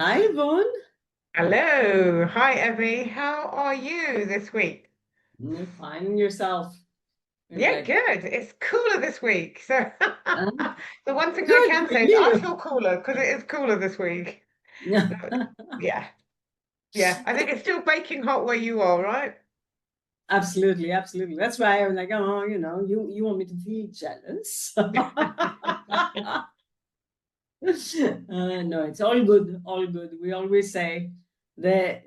Hi, Yvonne. Hello. Hi, Evi. How are you this week? Finding yourself. You're Yeah, like, good. It's cooler this week. So uh, the one thing I good can for say is I you. feel cooler because it is cooler this week. Yeah. Yeah. I think it's still baking hot where you are, right? Absolutely, absolutely. That's why I was like, oh, you want me to feel jealous. No, it's all good, all good. We always say the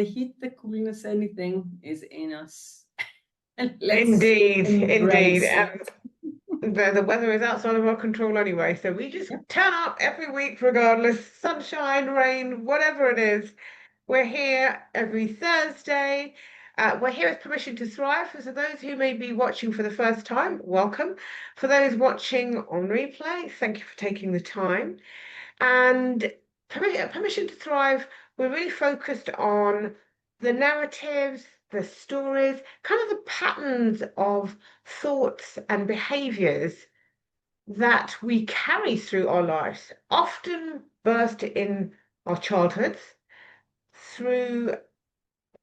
heat, the coolness, anything is in us. And let's Indeed, indeed. embrace it. And the weather is outside of our control anyway, so we just Yep. turn up every week regardless, sunshine, rain, whatever it is. We're here every Thursday. We're here with Permission to Thrive. So, those who may be watching for the first time, welcome. For those watching on replay, thank you for taking the time. And Permission to Thrive, we're really focused on the narratives, the stories, kind of the patterns of thoughts and behaviors that we carry through our lives, often birthed in our childhoods, through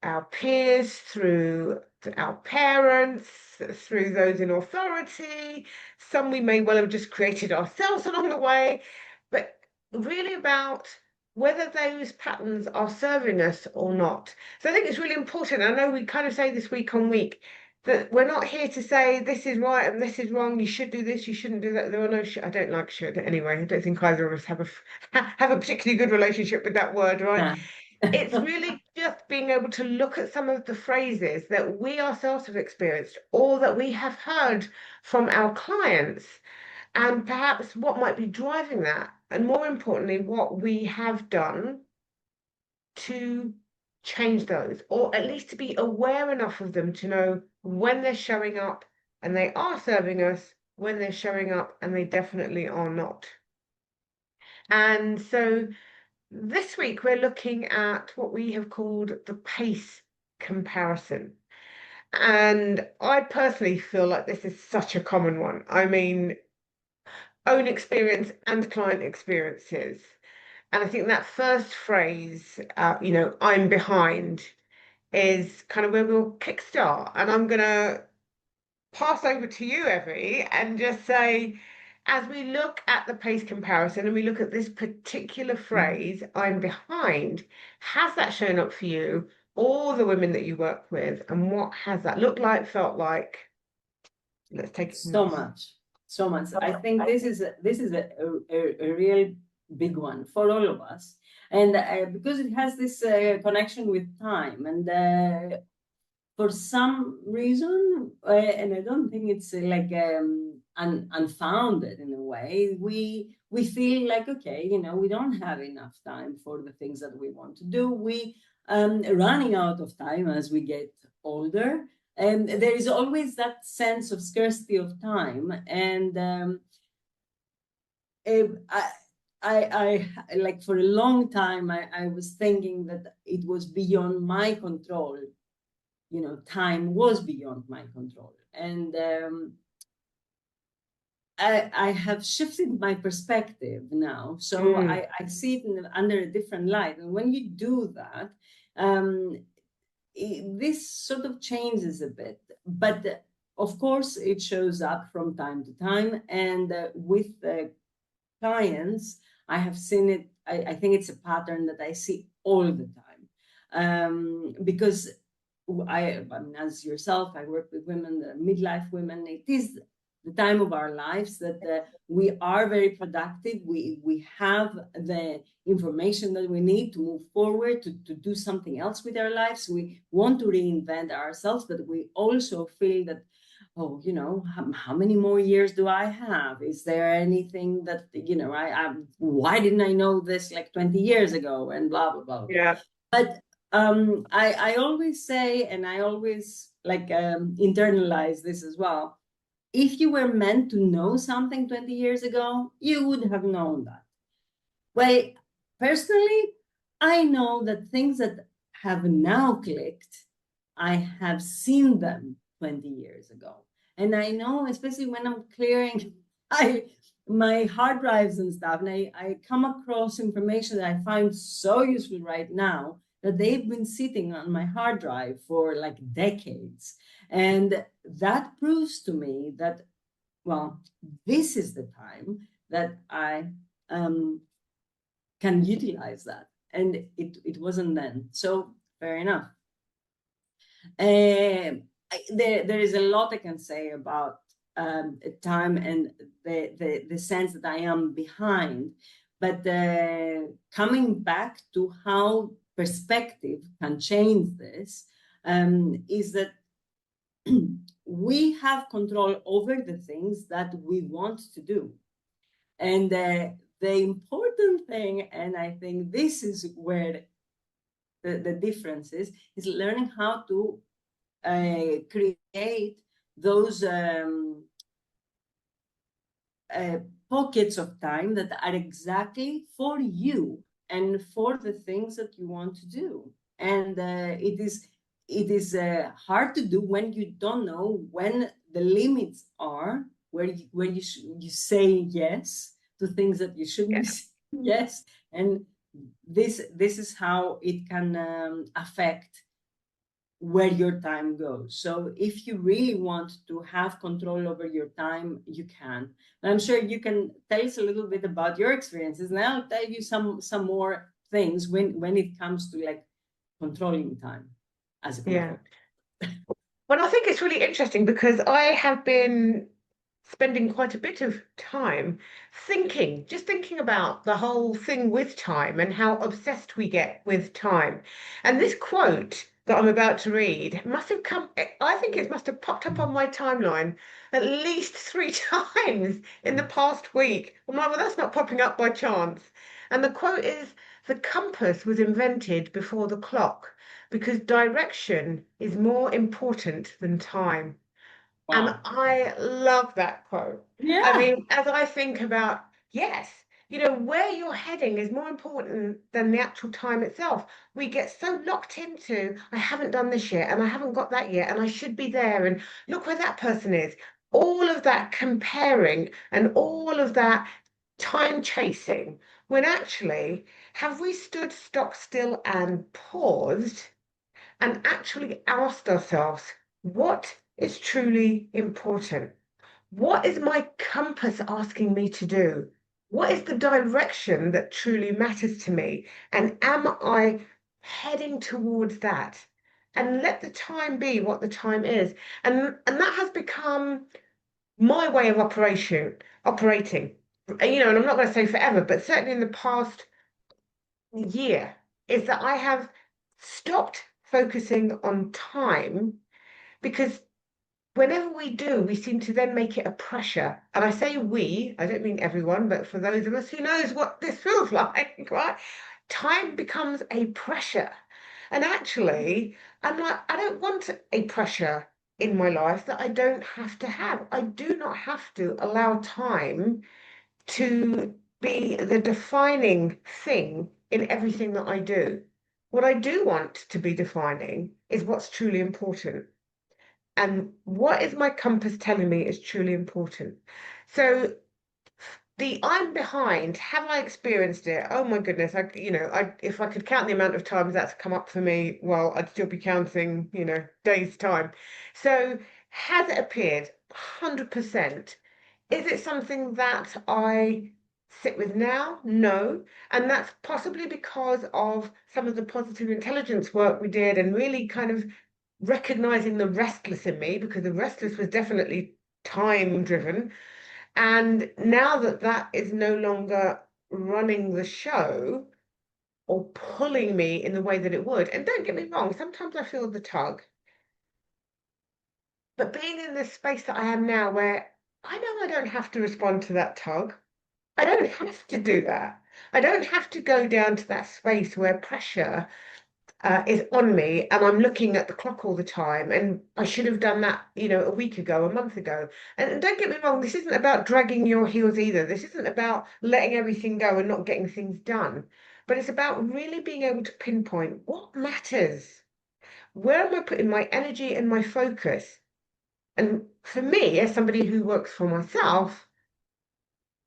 our peers, through our parents, through those in authority. Some we may well have just created ourselves along the way, but really about whether those patterns are serving us or not. So I think it's really important. I know we kind of say this week on week that we're not here to say this is right and this is wrong. You should do this. You shouldn't do that. There are no. I don't like should anyway. I don't think either of us have a particularly good relationship with that word, right? Yeah. It's really just being able to look at some of the phrases that we ourselves have experienced or that we have heard from our clients, and perhaps what might be driving that, and more importantly, what we have done to change those, or at least to be aware enough of them to know when they're showing up and they are serving us, when they're showing up and they definitely are not. And so this week, we're looking at what we have called the pace comparison. And I personally feel like this is such a common one. I mean, own experience and client experiences. And I think that first phrase, I'm behind, is kind of where we'll kickstart. And I'm going to pass over to you, Evie, and just say, as we look at the pace comparison and we look at this particular phrase, I'm behind, has that shown up for you, all the women that you work with, and what has that looked like, felt like? Let's take it from So there. much, so much. I think this is a real big one for all of us, and because it has this connection with time, and for some reason, and I don't think it's like unfounded in a way. We feel like, okay, we don't have enough time for the things that we want to do. We running out of time as we get older, and there is always that sense of scarcity of time. And I, I like for a long time, I was thinking that it was beyond my control. Time was beyond my control. And I have shifted my perspective now. So Mm, I see it under a different light. And when you do that, um, this sort of changes a bit. But of course, it shows up from time to time. And with clients, I have seen it. I think it's a pattern that I see all the time. Because I mean, as yourself, I work with women, the midlife women. It is the time of our lives that we are very productive. We have the information that we need to move forward, to do something else with our lives. We want to reinvent ourselves, but we also feel that, oh, how many more years do I have? Is there anything that, why didn't I know this like 20 years ago? And blah, blah, blah, blah. yeah. But I always say, and I always like internalize this as well. If you were meant to know something 20 years ago, you would have known that. Well, personally, I know that things that have now clicked, I have seen them 20 years ago. And I know, especially when I'm clearing, I my hard drives and stuff, and I come across information that I find so useful right now that they've been sitting on my hard drive for like decades. And that proves to me that, well, this is the time that I can utilize that. And it wasn't then. So fair enough. There is a lot I can say about time and the sense that I am behind. But coming back to how perspective can change this is that we have control over the things that we want to do. And the important thing, and I think this is where the difference is learning how to create those pockets of time that are exactly for you and for the things that you want to do. And it is hard to do when you don't know when the limits are, where you say yes to things that you shouldn't be saying yes. And this is how it can affect where your time goes. So if you really want to have control over your time, you can. And I'm sure you can tell us a little bit about your experiences, and I'll tell you some more things when it comes to like controlling time as a control. Well, I think it's really interesting because I have been spending quite a bit of time just thinking about the whole thing with time and how obsessed we get with time. And this quote that I'm about to read must have I think it must have popped up on my timeline at least 3 times in the past week. I'm like, well, that's not popping up by chance. And the quote is, "The compass was invented before the clock because direction is more important than time." And Wow. I love that quote. I Yeah. mean, as I think about, yes, where you're heading is more important than the actual time itself. We get so locked into, I haven't done this yet, and I haven't got that yet, and I should be there, and look where that person is. All of that comparing and all of that time chasing, when actually, have we stood stock still and paused and actually asked ourselves, what is truly important? What is my compass asking me to do? What is the direction that truly matters to me? And am I heading towards that? And let the time be what the time is. And that has become my way of operating. And I'm not going to say forever, but certainly in the past year, is that I have stopped focusing on time because whenever we do, we seem to then make it a pressure. And I say we, I don't mean everyone, but for those of us who knows what this feels like, right? Time becomes a pressure. And actually, I'm like, I don't want a pressure in my life that I don't have to have. I do not have to allow time to be the defining thing in everything that I do. What I do want to be defining is what's truly important. And what is my compass telling me is truly important? So the I'm behind, have I experienced it? Oh my goodness, if I could count the amount of times that's come up for me, well, I'd still be counting, days' time. So has it appeared? 100%. Is it something that I sit with now? No. And that's possibly because of some of the positive intelligence work we did and really kind of recognizing the restless in me, because the restless was definitely time driven. And now that that is no longer running the show or pulling me in the way that it would, and don't get me wrong, sometimes I feel the tug, but being in this space that I am now where I know I don't have to respond to that tug. I don't have to do that. I don't have to go down to that space where pressure is on me and I'm looking at the clock all the time. And I should have done that, a week ago, a month ago. And don't get me wrong, this isn't about dragging your heels either. This isn't about letting everything go and not getting things done. But it's about really being able to pinpoint what matters. Where am I putting my energy and my focus? And for me, as somebody who works for myself,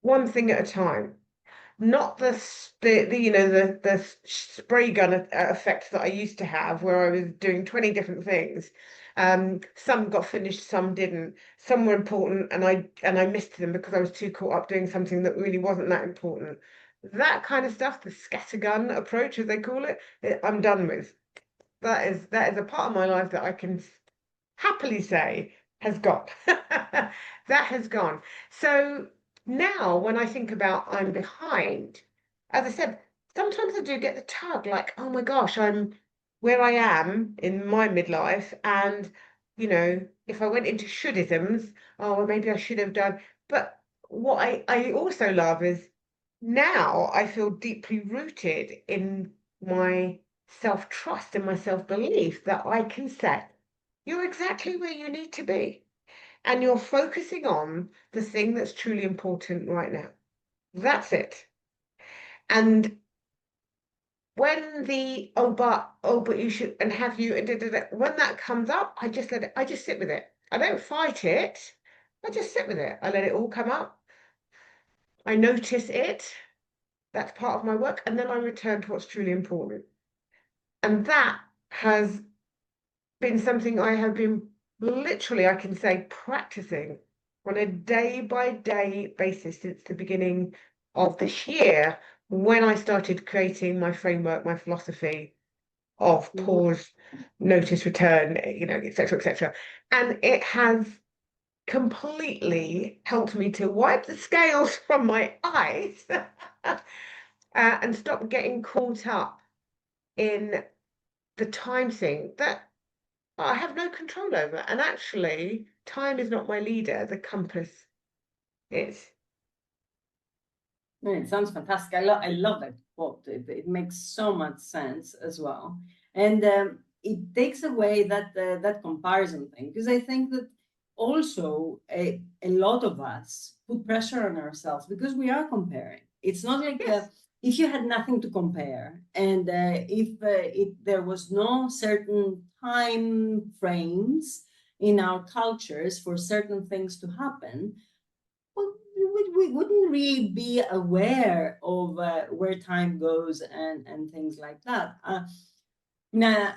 one thing at a time. Not the spray gun effect that I used to have, where I was doing 20 different things. Some got finished, some didn't. Some were important, and I missed them because I was too caught up doing something that really wasn't that important. That kind of stuff, the scattergun approach, as they call it, I'm done with. That is a part of my life that I can happily say has gone. That has gone. So now when I think about I'm behind, as I said, sometimes I do get the tug, like, oh my gosh, I'm where I am in my midlife, and if I went into shouldisms, oh well, maybe I should have done. But what I also love is now I feel deeply rooted in my self-trust and my self-belief that I can say, you're exactly where you need to be. And you're focusing on the thing that's truly important right now. That's it. And when the but you should and have you and when that comes up, I just sit with it. I don't fight it. I just sit with it. I let it all come up. I notice it. That's part of my work. And then I return to what's truly important. And that has been something I have been literally, I can say, practicing on a day-by-day basis since the beginning of this year, when I started creating my framework, my philosophy of pause, notice, return, etc., etc. And it has completely helped me to wipe the scales from my eyes and stop getting caught up in the time thing that I have no control over. And actually, time is not my leader, the compass is. No, it sounds fantastic. I love that quote. It makes so much sense as well, and it takes away that comparison thing, because I think that also a lot of us put pressure on ourselves because we are comparing. It's not like Yes. if you had nothing to compare, and if there was no certain time frames in our cultures for certain things to happen, well, we wouldn't really be aware of where time goes and things like that. Now,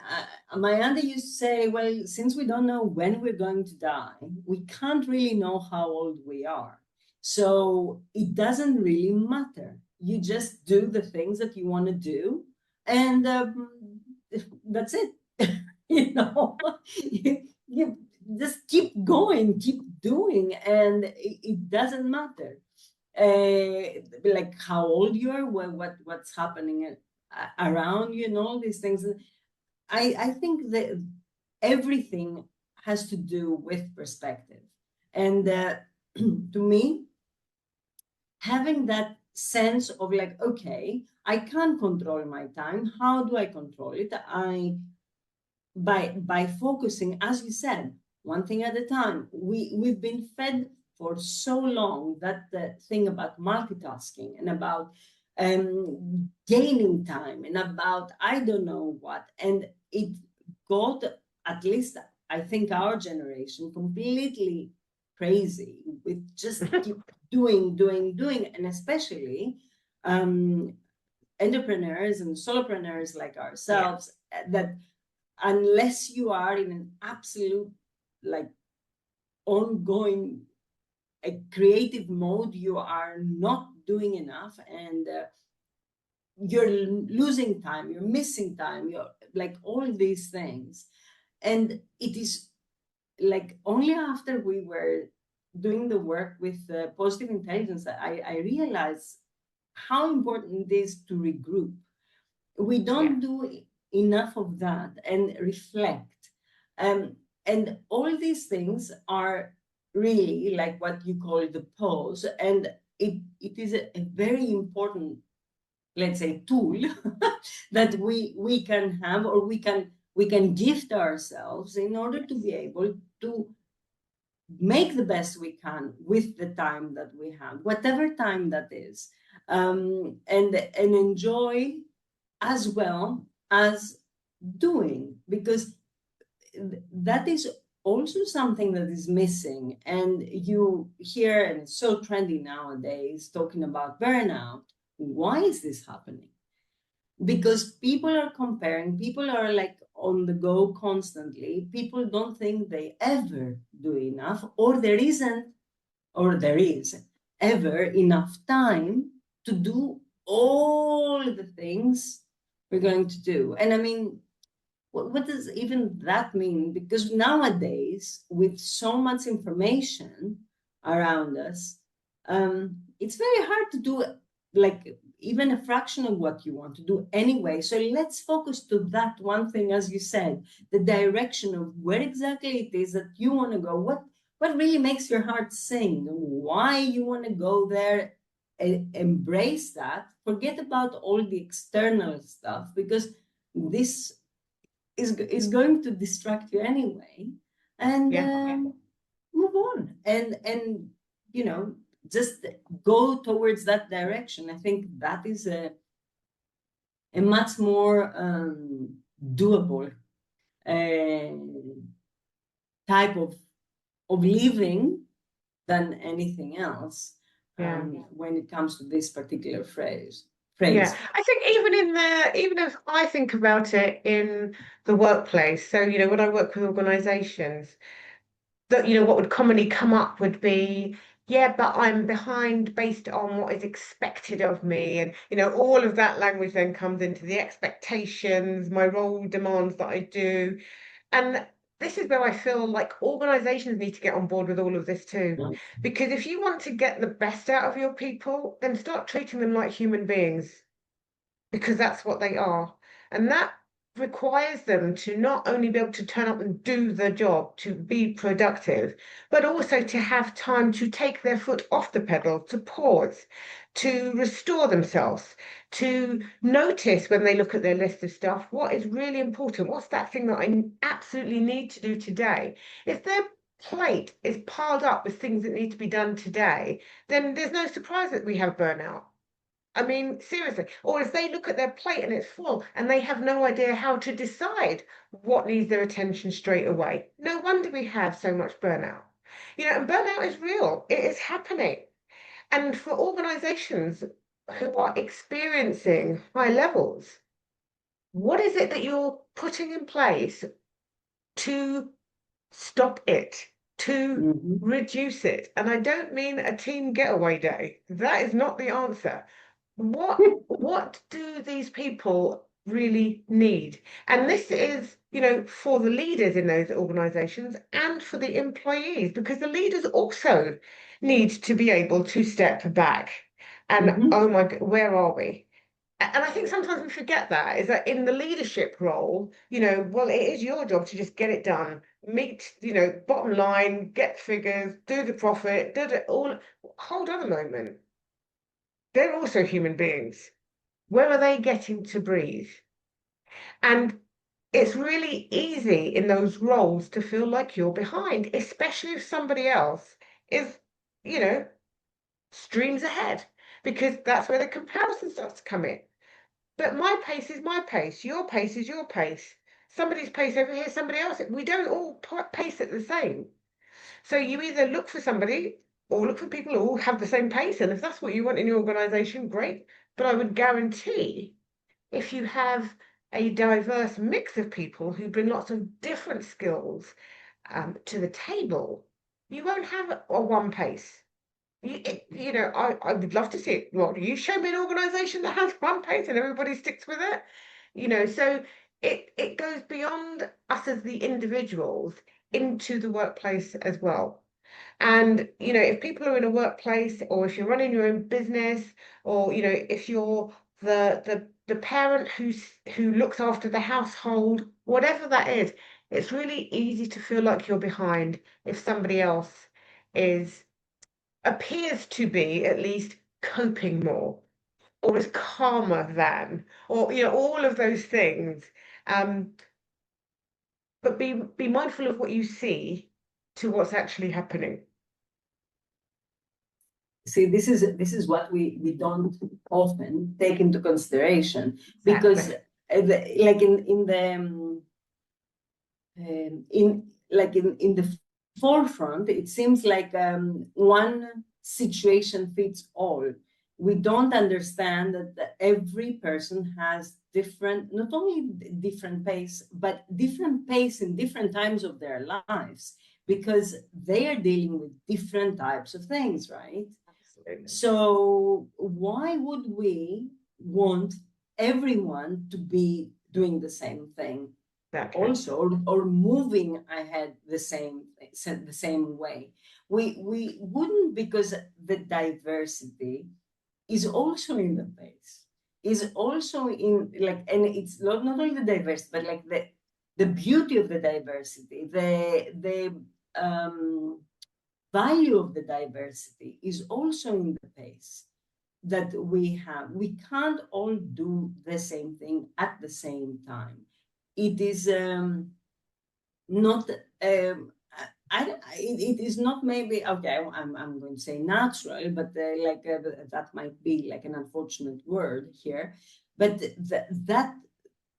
my auntie used to say, well, since we don't know when we're going to die, we can't really know how old we are. So it doesn't really matter. You just do the things that you want to do, and that's it. you know, you just keep going, keep doing, and it doesn't matter like how old you are, what's happening around you, and all these things. I think that everything has to do with perspective, and to me, having that sense of like, okay, I can't control my time. How do I control it? By focusing, as you said, one thing at a time. We've been fed for so long that the thing about multitasking and about gaining time and about I don't know what, and it got, at least I think, our generation completely crazy with just keep doing, and especially entrepreneurs and solopreneurs like Yeah. ourselves, that unless you are in an absolute like ongoing a creative mode, you are not doing enough, and you're losing time, you're missing time, you're like all these things. And it is like only after we were doing the work with positive intelligence that I realized how important it is to regroup. We Yeah. don't do enough of that and reflect. And all these things are really like what you call the pause. And it is a very important, let's say, tool that we can have, or we can gift ourselves in order to be able to make the best we can with the time that we have, whatever time that is, and enjoy as well as doing, because that is also something that is missing, and you hear, and it's so trendy nowadays, talking about burnout. Why is this happening? Because people are comparing, people are like on the go constantly. People don't think they ever do enough, or there isn't, or there is ever enough time to do all the things we're going to do. And I mean, what does even that mean? Because nowadays, with so much information around us, it's very hard to do like even a fraction of what you want to do anyway. So let's focus to that one thing, as you said, the direction of where exactly it is that you want to go. What really makes your heart sing? Why you want to go there? Embrace that. Forget about all the external stuff, because this is going to distract you anyway, and move on, and you know, just go towards that direction. I think that is a much more doable type of living than anything else, when it comes to this particular phrase. Yeah, I think even if I think about it in the workplace, so when I work with organizations, that what would commonly come up would be, yeah, but I'm behind based on what is expected of me. And all of that language then comes into the expectations, my role demands that I do. And this is where I feel like organizations need to get on board with all of this too. Because if you want to get the best out of your people, then start treating them like human beings, because that's what they are. And that requires them to not only be able to turn up and do the job, to be productive, but also to have time to take their foot off the pedal, to pause, to restore themselves, to notice when they look at their list of stuff, what is really important? What's that thing that I absolutely need to do today? If their plate is piled up with things that need to be done today, then there's no surprise that we have burnout. I mean, seriously. Or if they look at their plate and it's full and they have no idea how to decide what needs their attention straight away. No wonder we have so much burnout. And burnout is real. It is happening. And for organizations who are experiencing high levels, what is it that you're putting in place to stop it, to reduce it? And I don't mean a team getaway day. That is not the answer. What do these people really need? And this is, for the leaders in those organizations and for the employees, because the leaders also need to be able to step back and, oh my God, where are we? And I think sometimes we forget that, is that in the leadership role, well, it is your job to just get it done, meet, bottom line, get figures, do the profit, do it all. Hold on a moment. They're also human beings. Where are they getting to breathe? And it's really easy in those roles to feel like you're behind, especially if somebody else is, streams ahead, because that's where the comparison starts to come in. But my pace is my pace, your pace is your pace. Somebody's pace over here, somebody else. We don't all pace at the same. So you either look for somebody or look for people who all have the same pace. And if that's what you want in your organization, great. But I would guarantee if you have a diverse mix of people who bring lots of different skills to the table, you won't have a one pace. I would love to see it. Well, you show me an organization that has one pace and everybody sticks with it. So it goes beyond us as the individuals into the workplace as well. And if people are in a workplace, or if you're running your own business, or if you're the parent who looks after the household, whatever that is, it's really easy to feel like you're behind if somebody else appears to be at least coping more, or is calmer than, or all of those things. But be mindful of what you see to what's actually happening. See, this is what we don't often take into consideration, because Exactly. like in like in the forefront, it seems like one situation fits all. We don't understand that every person has different, not only different pace, but different pace in different times of their lives, because they are dealing with different types of things, right? Absolutely. So why would we want everyone to be doing the same thing Exactly. also, or moving ahead the same way? We wouldn't, because the diversity is also in the pace, is also in, like, and it's not only the diversity, but like the beauty of the diversity, the value of the diversity is also in the pace that we have. We can't all do the same thing at the same time. It is not it is not, maybe, okay, I'm going to say natural, but that might be like an unfortunate word here, but that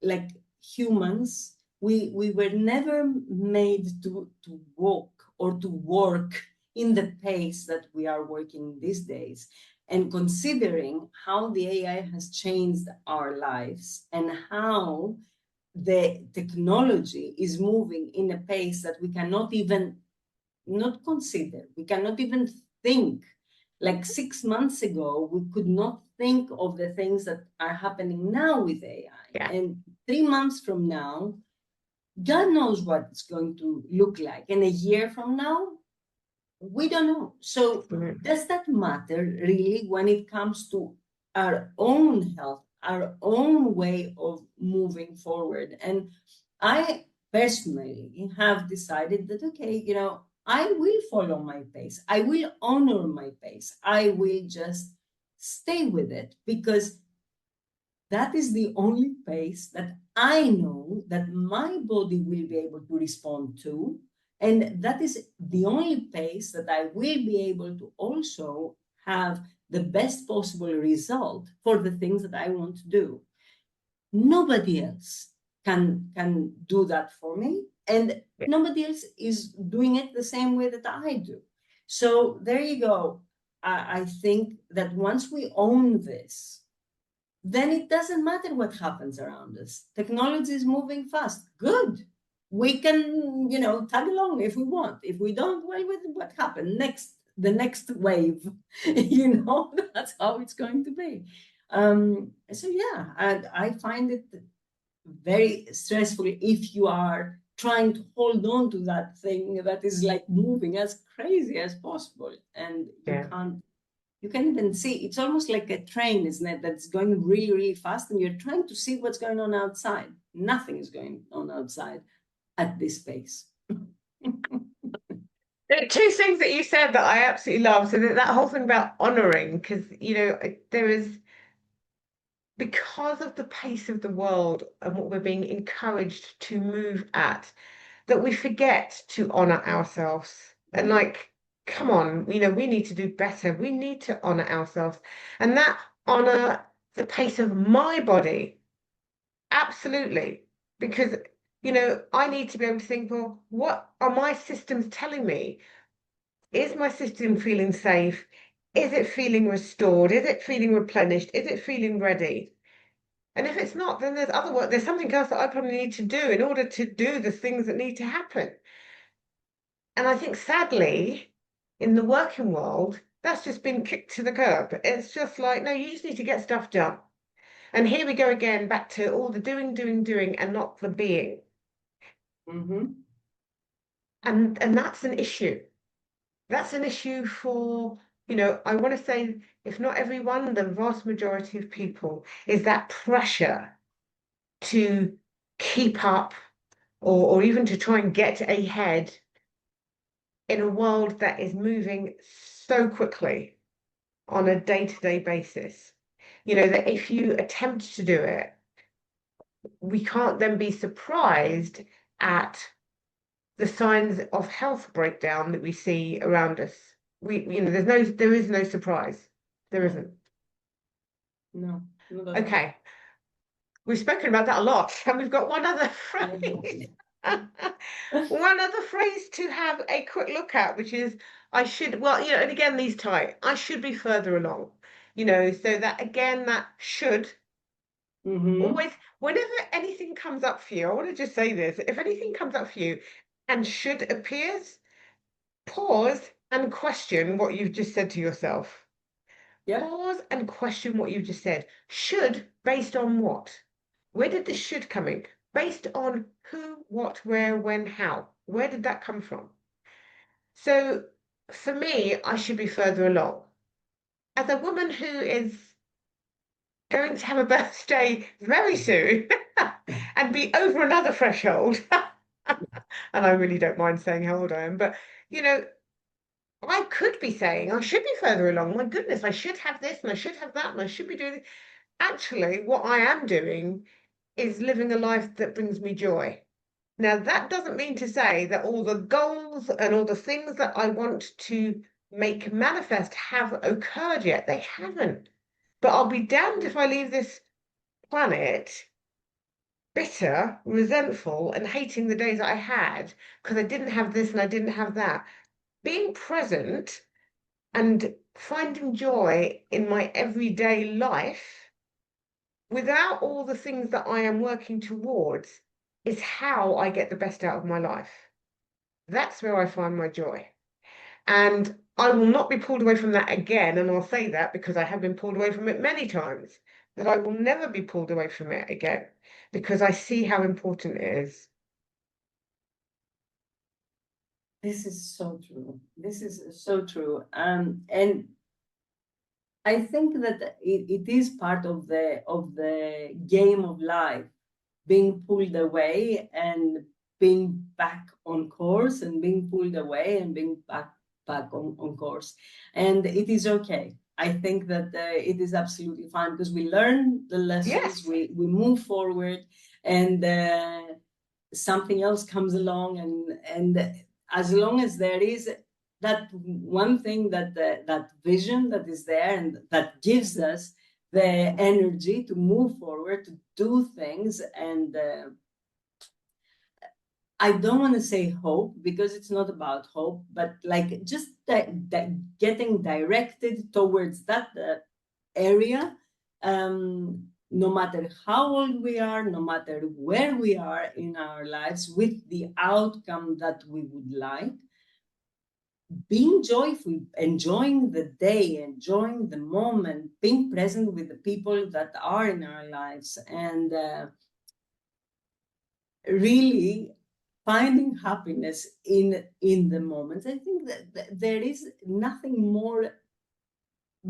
like humans, we were never made to walk or to work in the pace that we are working these days. And considering how the AI has changed our lives and how the technology is moving in a pace that we cannot even not consider, we cannot even think. Like 6 months ago, we could not think of the things that are happening now with AI. Yeah. And 3 months from now, God knows what it's going to look like. And a year from now, we don't know. So does that matter really when it comes to our own health, our own way of moving forward? And I personally have decided that, okay, I will follow my pace. I will honor my pace. I will just stay with it, because that is the only pace that I know that my body will be able to respond to. And that is the only pace that I will be able to also have the best possible result for the things that I want to do. Nobody else can do that for me, and nobody else is doing it the same way that I do. So there you go. I think that once we own this, then it doesn't matter what happens around us. Technology is moving fast. Good. We can, tag along if we want. If we don't, well, with what happened next, the next wave, that's how it's going to be. So yeah, and I find it very stressful if you are trying to hold on to that thing that is like moving as crazy as possible, and you can't even see. It's almost like a train, isn't it, that's going really, really fast, and you're trying to see what's going on outside. Nothing is going on outside at this pace. There are two things that you said that I absolutely love. So that whole thing about honoring, because there is, because of the pace of the world and what we're being encouraged to move at, that we forget to honor ourselves. And come on, we need to do better. We need to honor ourselves. And that honor the pace of my body. Absolutely. Because, I need to be able to think, well, what are my systems telling me? Is my system feeling safe? Is it feeling restored? Is it feeling replenished? Is it feeling ready? And if it's not, then there's other work. There's something else that I probably need to do in order to do the things that need to happen. And I think sadly, in the working world, that's just been kicked to the curb. It's just like, no, you just need to get stuff done. And here we go again, back to all the doing, doing, doing, and not the being. Mm-hmm. And that's an issue. That's an issue for, I want to say, if not everyone, the vast majority of people, is that pressure to keep up or even to try and get ahead in a world that is moving so quickly on a day-to-day basis. That if you attempt to do it, we can't then be surprised at the signs of health breakdown that we see around us. There is no surprise. There isn't. No, not at all. Okay. We've spoken about that a lot, and we've got one other phrase. One other phrase to have a quick look at, which is I should, well, and again, these tie, I should be further along, so that again, that should Mm-hmm. always, whenever anything comes up for you, I want to just say this, if anything comes up for you and should appears, pause and question what you've just said to yourself. Yeah. Pause and question what you've just said. Should, based on what? Where did the should come in? Based on who, what, where, when, how? Where did that come from? So for me, I should be further along. As a woman who is going to have a birthday very soon and be over another threshold, and I really don't mind saying how old I am, but you know, I could be saying I should be further along. My goodness, I should have this and I should have that and I should be doing this. Actually, what I am doing is living a life that brings me joy. Now, that doesn't mean to say that all the goals and all the things that I want to make manifest have occurred yet. They haven't. But I'll be damned if I leave this planet bitter, resentful, and hating the days I had because I didn't have this and I didn't have that. Being present and finding joy in my everyday life without all the things that I am working towards is how I get the best out of my life. That's where I find my joy. And I will not be pulled away from that again. And I'll say that because I have been pulled away from it many times, that I will never be pulled away from it again because I see how important it is. This is so true. This is so true. And I think that it is part of the game of life, being pulled away and being back on course, and being pulled away and being back on course. And it is okay. I think that it is absolutely fine because we learn the lessons, Yes. we move forward, and something else comes along, and as long as there is that one thing, that vision that is there and that gives us the energy to move forward, to do things. And I don't want to say hope because it's not about hope, but like just getting directed towards that area, no matter how old we are, no matter where we are in our lives, with the outcome that we would like, being joyful, enjoying the day, enjoying the moment, being present with the people that are in our lives, and really finding happiness in the moments. I think that there is nothing more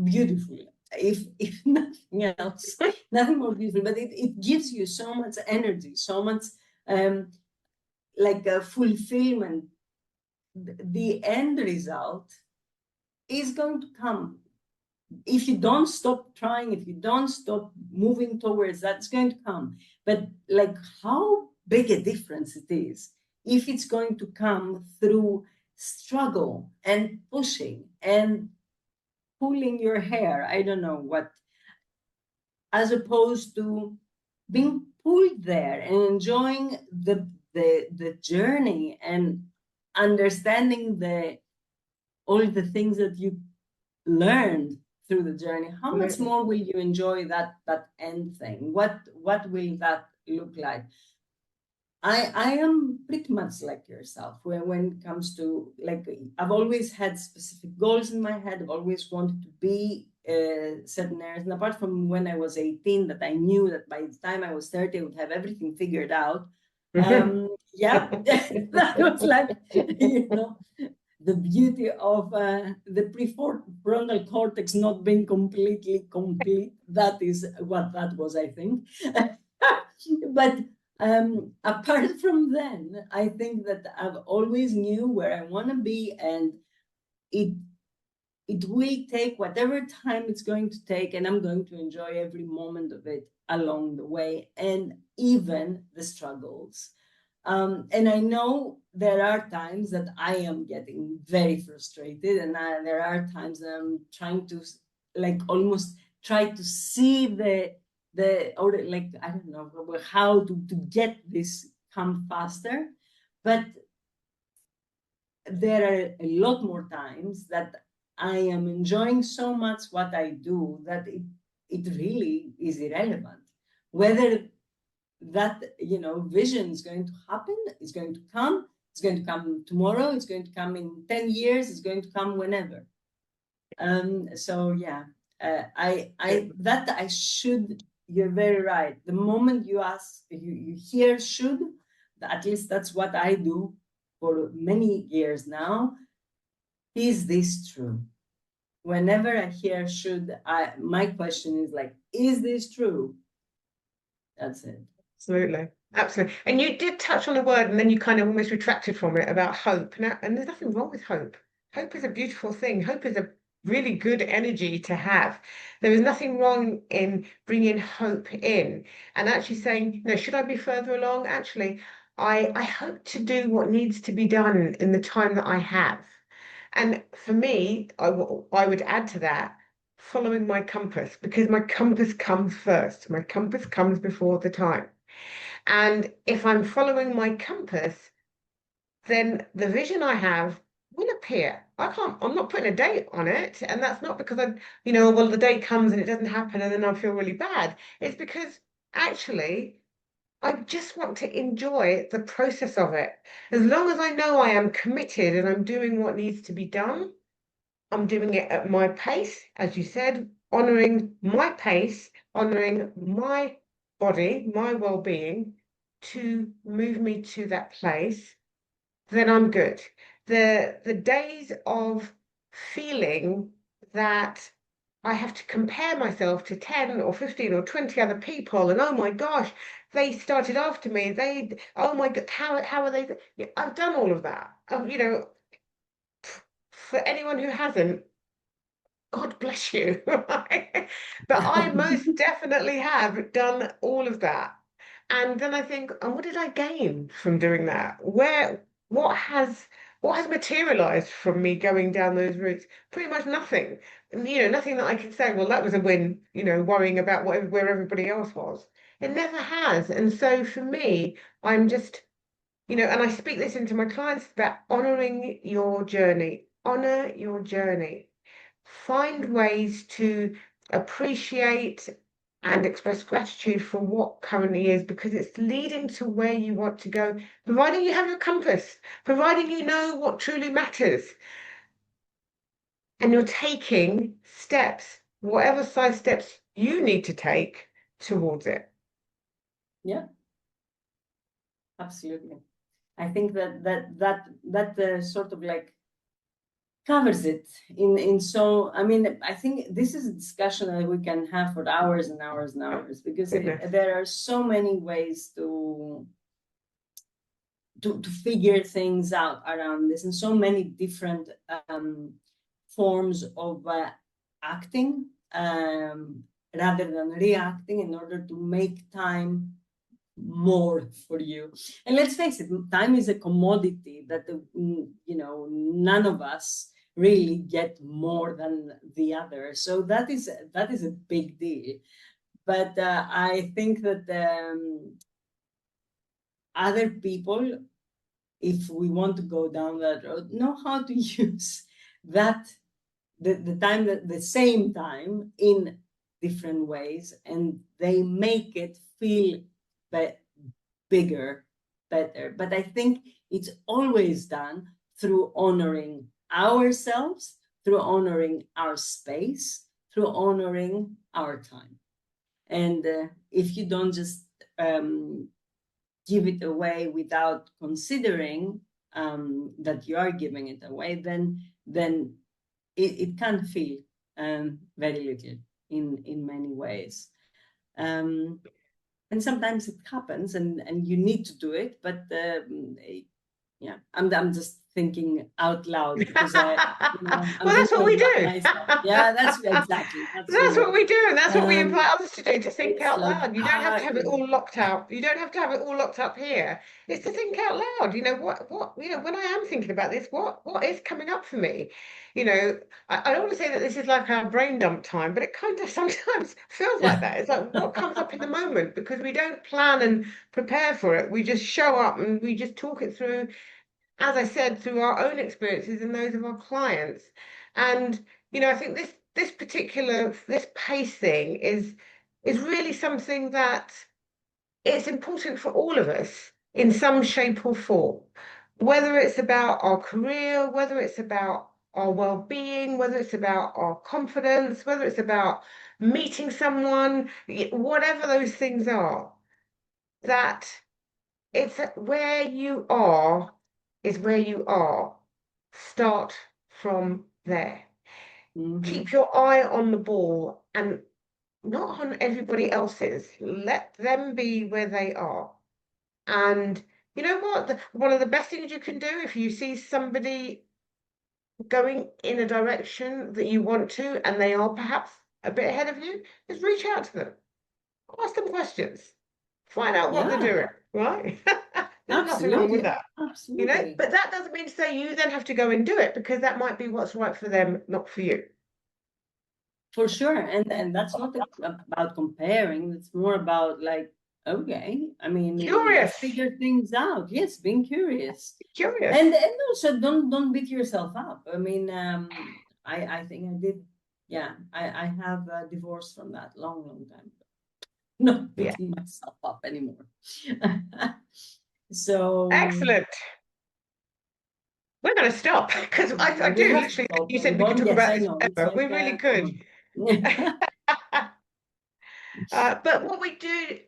beautiful, if nothing else, nothing more beautiful, but it gives you so much energy, so much like a fulfillment. The end result is going to come if you don't stop trying, if you don't stop moving towards that. It's going to come. But like how big a difference it is if it's going to come through struggle and pushing and pulling your hair, I don't know what, as opposed to being pulled there and enjoying the journey and understanding all the things that you learned through the journey. How much Absolutely. more will you enjoy that end thing? What will that look like? I am pretty much like yourself when it comes to, like, I've always had specific goals in my head. I've always wanted to be certain areas. And apart from when I was 18, that I knew that by the time I was 30, I would have everything figured out. Yeah, that was like, the beauty of the prefrontal cortex not being completely complete. That is what that was, I think. But apart from then, I think that I've always knew where I want to be, and it it will take whatever time it's going to take, and I'm going to enjoy every moment of it along the way, and even the struggles. And I know there are times that I am getting very frustrated, and there are times that I'm trying to, like, almost try to see or like, I don't know how to get this come faster. But there are a lot more times that I am enjoying so much what I do that it really is irrelevant. Whether that, vision is going to happen, it's going to come tomorrow, it's going to come in 10 years, it's going to come whenever. So yeah, I should, you're very right. The moment you ask, you hear should, at least that's what I do for many years now. Is this true? Whenever I hear should, my question is like, is this true? That's it. Absolutely. Absolutely. And you did touch on a word and then you kind of almost retracted from it about hope. Now, and there's nothing wrong with hope. Hope is a beautiful thing. Hope is a really good energy to have. There is nothing wrong in bringing hope in and actually saying, should I be further along? Actually, I hope to do what needs to be done in the time that I have. And for me, I would add to that following my compass, because my compass comes first. My compass comes before the time. And if I'm following my compass, then the vision I have will appear. I'm not putting a date on it. And that's not because well, the day comes and it doesn't happen and then I feel really bad. It's because actually I just want to enjoy the process of it. As long as I know I am committed and I'm doing what needs to be done, I'm doing it at my pace, as you said, honoring my pace, honoring my body, my well-being to move me to that place, then I'm good. The days of feeling that I have to compare myself to 10 or 15 or 20 other people, and oh my gosh, they started after me. Oh my God, how are they? Yeah, I've done all of that. For anyone who hasn't, God bless you. But I most definitely have done all of that. And then I think, and what did I gain from doing that? What has materialized from me going down those routes? Pretty much nothing. Nothing that I can say, well, that was a win, worrying about where everybody else was. It never has. And so for me, I'm just, and I speak this into my clients about honoring your journey. Honor your journey. Find ways to appreciate and express gratitude for what currently is, because it's leading to where you want to go, providing you have your compass, providing you know what truly matters, and you're taking steps, whatever size steps you need to take towards it. Yeah, absolutely. I think that sort of like covers it in so, I mean, I think this is a discussion that we can have for hours and hours and hours, because there are so many ways to figure things out around this, and so many different forms of acting rather than reacting in order to make time more for you. And let's face it, time is a commodity that none of us really get more than the other. So that is a big deal. But I think that other people, if we want to go down that road, know how to use that the time, the same time, in different ways, and they make it feel bigger, better. But I think it's always done through honoring ourselves, through honoring our space, through honoring our time. And if you don't just give it away without considering that you are giving it away, then it can feel very little in many ways. And sometimes it happens, and you need to do it. But yeah, I'm just thinking out loud because I'm Well, that's thinking what we about do. myself. Yeah, that's exactly. That's what we do, and that's what we Um, invite others to do, to think it's out like, loud. You don't have to have it all locked out. You don't have to have it all locked up here. It's to think out loud. When I am thinking about this, what is coming up for me? I don't want to say that this is like our brain dump time, but it kind of sometimes feels like that. It's like what comes up in the moment because we don't plan and prepare for it. We just show up and we just talk it through, as I said, through our own experiences and those of our clients. And I think this pace thing is really something that it's important for all of us in some shape or form, whether it's about our career, whether it's about our well-being, whether it's about our confidence, whether it's about meeting someone, whatever those things are, that it's where you are is where you are. Start from there. Keep your eye on the ball and not on everybody else's. Let them be where they are. And you know what? One of the best things you can do if you see somebody going in a direction that you want to, and they are perhaps a bit ahead of you, is reach out to them. Ask them questions. Find out what they're yeah, doing, right? There's nothing wrong with absolutely, that. absolutely. But that doesn't mean to say you then have to go and do it because that might be what's right for them, not for you. For sure. And that's not about comparing. It's more about like, okay, I mean, let's Curious, figure things out. Yes, being curious. curious. And also don't beat yourself up. I mean, I think I did, yeah, I have divorced from that long time ago. Not Yeah, beating myself up anymore. So excellent. We're going to stop because I we do have to literally think stop. you said we could Yvonne, talk yes, about I this know. It's forever. We like, really come could. on. But what we do,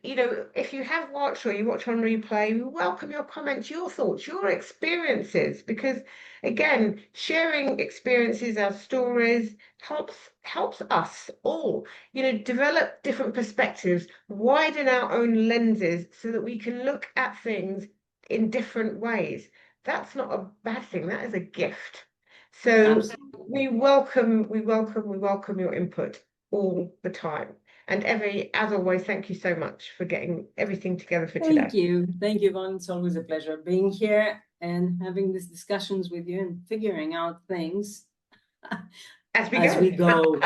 if you have watched or you watch on replay, we welcome your comments, your thoughts, your experiences, because again, sharing experiences, our stories helps us all, develop different perspectives, widen our own lenses so that we can look at things in different ways. That's not a bad thing, that is a gift. So Absolutely. we welcome your input all the time. And Evie, as always, thank you so much for getting everything together for today. Thank you. Thank you, Yvonne. It's always a pleasure being here and having these discussions with you and figuring out things As we as go. we go.